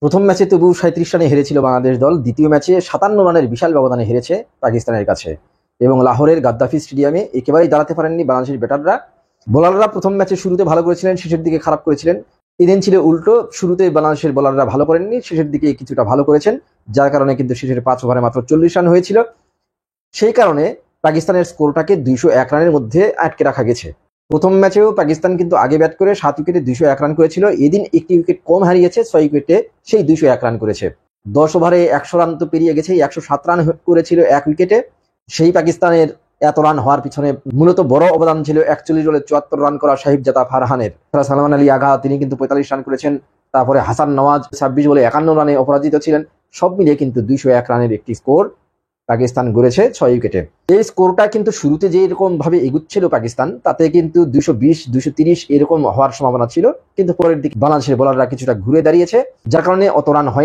প্রথম ম্যাচে তবু ৩৭ রানে হেরেছিল বাংলাদেশ দল। দ্বিতীয় ম্যাচে ৫৭ রানের বিশাল ব্যবধানে হেরেছে পাকিস্তানের কাছে এবং লাহোরের গাদ্দাফি স্টেডিয়ামে একেবারেই দাঁড়াতে পারেননি বাংলাদেশের ব্যাটাররা। বোলাররা প্রথম ম্যাচে শুরুতে ভালো করেছিলেন, শেষের দিকে খারাপ করেছিলেন। এদিন ছিল উল্টো, শুরুতে বাংলাদেশের বোলাররা ভালো করেননি, শেষের দিকে কিছুটা ভালো করেছেন, যার কারণে কিন্তু শেষের ৫ ওভারে মাত্র ৪০ রান হয়েছিল। সেই কারণে পাকিস্তানের স্কোরটাকে ২০১ রানের মধ্যে আটকে রাখা গেছে। প্রথম ম্যাচেও পাকিস্তান কিন্তু আগে ব্যাট করে ৭ উইকেটে ২০১ রান করেছিল। এদিন একটি উইকেট কম হারিয়েছে, ৬ উইকেটে সেই ২০১ রান করেছে। ১০ ওভারে ১০০ রান তো পেরিয়ে গেছে, ১০৭ রান করেছিল ১ উইকেটে। সেই পাকিস্তানের এত রান হওয়ার পিছনে মূলত বড় অবদান ছিল ৪১ বলে ৭৪ রান করা সাহিবজাদা ফারহানের। সালমান আলী আগা তিনি কিন্তু ৪৫ রান করেছেন। তারপরে হাসান নওয়াজ ২৬ বলে ৫১ রানে অপরাজিত ছিলেন। সব মিলিয়ে কিন্তু ২০১ রানের একটি স্কোর পাকিস্তান গড়েছে ৬ উইকেটে। এই স্কোরটা কিন্তু শুরুতে যে এরকম ভাবে এগুচ্ছিল পাকিস্তান, তাতে কিন্তু ২২০ ২৩০ এরকম হওয়ার সম্ভাবনা ছিল, কিন্তু পরের দিকে বাংলাদেশের বোলাররা কিছুটা ঘুরে দাঁড়িয়েছে, যার কারণে অত রান হয়নি।